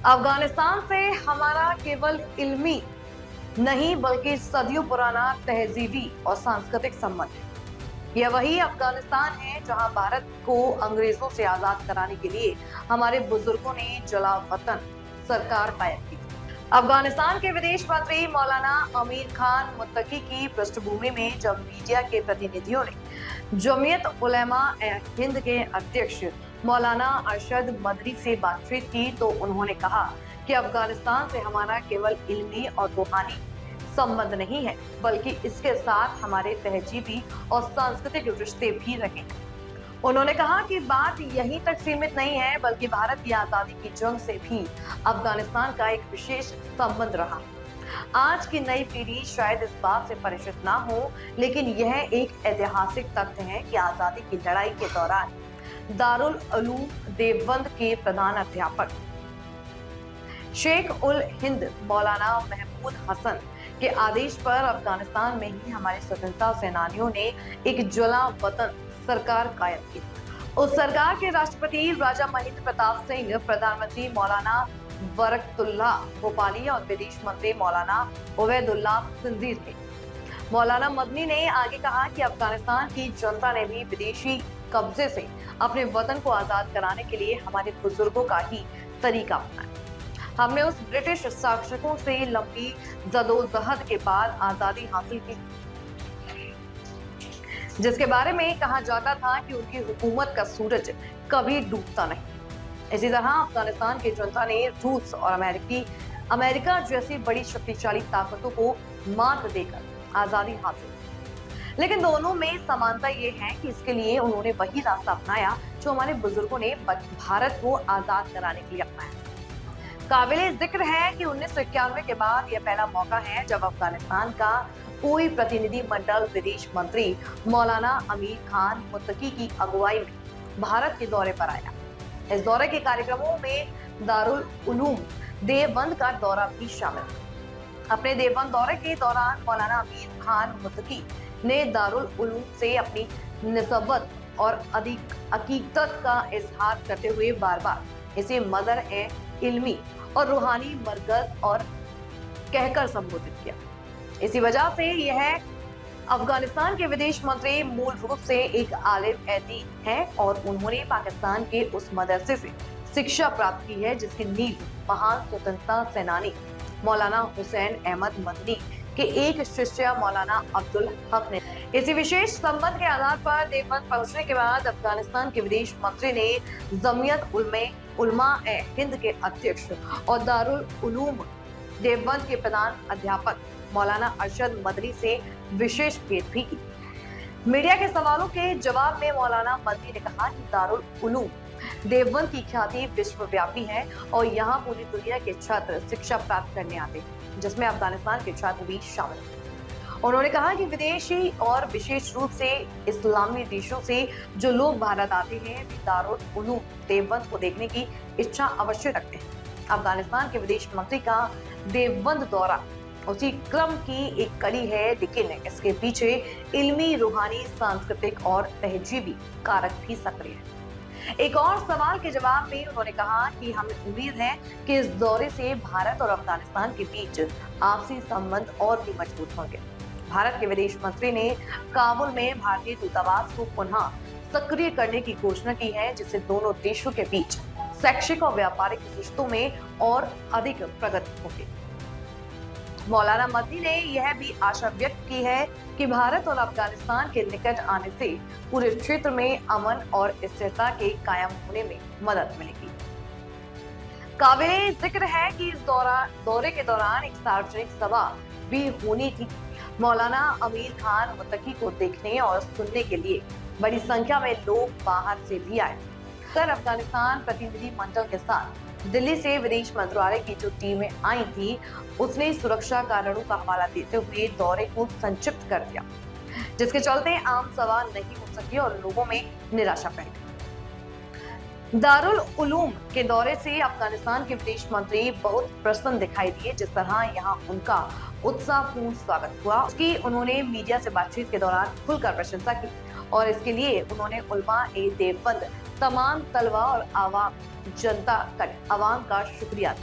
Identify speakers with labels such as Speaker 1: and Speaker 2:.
Speaker 1: अफगानिस्तान से हमारा केवल इल्मी नहीं बल्कि सदियों पुराना तहजीबी और सांस्कृतिक संबंध है। यह वही अफगानिस्तान है जहां भारत को अंग्रेजों से आजाद कराने के लिए हमारे बुजुर्गों ने जला वतन सरकार कायम की। अफगानिस्तान के विदेश मंत्री मौलाना अमीर खान मुत्तकी की पृष्ठभूमि में जब मीडिया के प्रतिनिधियों ने जमीयत उलेमा हिंद के अध्यक्ष मौलाना अरशद मदनी से बातचीत की तो उन्होंने कहा कि अफगानिस्तान से हमारा केवल इल्मी और रूहानी संबंध नहीं है बल्कि इसके साथ हमारे तहजीबी और सांस्कृतिक रिश्ते भी रहे। उन्होंने कहा कि बात यहीं तक सीमित नहीं है बल्कि भारत की आजादी की जंग से भी अफगानिस्तान का एक विशेष संबंध रहा। आज की नई पीढ़ी शायद इस बात से परिचित ना हो, लेकिन यह एक ऐतिहासिक तथ्य है कि आजादी की लड़ाई के दौरान दारुल उलूम देवबंद के प्रधान अध्यापक शेख उल हिंद मौलाना महमूद हसन के आदेश पर अफगानिस्तान में ही हमारे स्वतंत्रता सेनानियों ने एक जला वतन सरकार कायम की। उस सरकार के राष्ट्रपति राजा महेंद्र प्रताप सिंह, प्रधानमंत्री मौलाना बरकतुल्ला भोपाली और विदेश मंत्री मौलाना उबैदुल्ला सिंधी थे। मौलाना मदनी ने आगे कहा कि अफगानिस्तान की जनता ने भी विदेशी कब्जे से अपने वतन को आजाद कराने के लिए हमारे बुजुर्गों का ही तरीका अपनाया। हमने उस ब्रिटिश शासकों से लंबी जदोजहद के बाद आजादी हासिल की, जिसके बारे में कहा जाता था कि उनकी हुकूमत का सूरज कभी डूबता नहीं। इसी तरह अफगानिस्तान की जनता ने रूस और अमेरिका जैसी बड़ी शक्तिशाली ताकतों को मात देकर आजादी हासिल की। लेकिन दोनों में समानता ये है कि इसके लिए उन्होंने वही रास्ता अपनाया जो हमारे बुजुर्गों ने भारत को आजाद कराने के लिए अपनाया। काबिले जिक्र है कि 1991 के बाद यह पहला मौका है जब अफगानिस्तान का कोई प्रतिनिधि मंडल विदेश मंत्री मौलाना अमीर खान मुत्तकी की अगुवाई में भारत के दौरे पर आया। इस दौरे के कार्यक्रमों में दारुल उलूम देवबंद का दौरा भी शामिल था। अपने देवबंद दौरे के दौरान मौलाना अमीर खान मुत्तकी ने दारुल उलूम से अपनी निस्बत और हकीकत का इजहार करते हुए बार बार इसे मदर ए इल्मी और रूहानी मरकज और कहकर संबोधित किया। इसी वजह से यह अफगानिस्तान के विदेश मंत्री मूल रूप से एक आलिम दीन है और उन्होंने पाकिस्तान के उस मदरसे से शिक्षा प्राप्त की है जिसकी नींव महान स्वतंत्रता सेनानी मौलाना हुसैन अहमद मदनी के एक शिष्य मौलाना अब्दुल हक ने। इसी विशेष संबंध के आधार पर देवबंद पहुंचने के बाद अफगानिस्तान के विदेश मंत्री ने जमीयत उलमा हिंद के अध्यक्ष और दारुल उलूम देवबंद के प्रधान अध्यापक मौलाना अरशद मदनी से विशेष भेंट भी की। मीडिया के सवालों के जवाब में मौलाना मदनी ने कहा कि दारुल उलूम देवबंद की ख्याति विश्वव्यापी है और यहाँ पूरी दुनिया के छात्र शिक्षा प्राप्त करने आते हैं, जिसमें अफगानिस्तान के छात्र भी शामिल हैं। उन्होंने कहा कि विदेशी और विशेष रूप से इस्लामी देशों से जो लोग भारत आते हैं वे दारुल उलूम देवबंद को देखने की इच्छा अवश्य रखते हैं। अफगानिस्तान के विदेश मंत्री का देवबंद दौरा उसी क्रम की एक कड़ी है, लेकिन इसके पीछे इल्मी, रूहानी, सांस्कृतिक और तहजीबी कारक भी सक्रिय है। एक और सवाल के जवाब में उन्होंने कहा कि हमें उम्मीद है कि इस दौरे से भारत और अफगानिस्तान के बीच आपसी संबंध और भी मजबूत होंगे। भारत के विदेश मंत्री ने काबुल में भारतीय दूतावास को पुनः सक्रिय करने की घोषणा की है, जिससे दोनों देशों के बीच शैक्षिक और व्यापारिक रिश्तों में और अधिक प्रगति होगी। मौलाना मदनी ने यह भी आशा व्यक्त की है कि भारत और अफगानिस्तान के निकट आने से पूरे क्षेत्र में अमन और स्थिरता के कायम होने में मदद मिलेगी। काबिले जिक्र है कि इस दौरे के दौरान एक सार्वजनिक सभा भी होनी थी। मौलाना अमीर खान मुत्तकी को देखने और सुनने के लिए बड़ी संख्या में लोग बाहर से भी आए। अफगानिस्तान प्रतिनिधि मंडल के साथ दिल्ली से विदेश मंत्रालय की जो टीमें आई थी उसने सुरक्षा कारणों का हवाला देते हुए दौरे को संक्षिप्त कर दिया, जिसके चलते आम सभा नहीं हो सकी और लोगों में निराशा फैल गई। दारुल उलूम के दौरे से अफगानिस्तान के विदेश मंत्री बहुत प्रसन्न दिखाई दिए। जिस तरह यहाँ उनका उत्साहपूर्ण स्वागत हुआ उसकी उन्होंने मीडिया से बातचीत के दौरान खुलकर प्रशंसा की और इसके लिए उन्होंने उलमा ए देवबंद, तमाम तलबा और आवाम का शुक्रिया अदा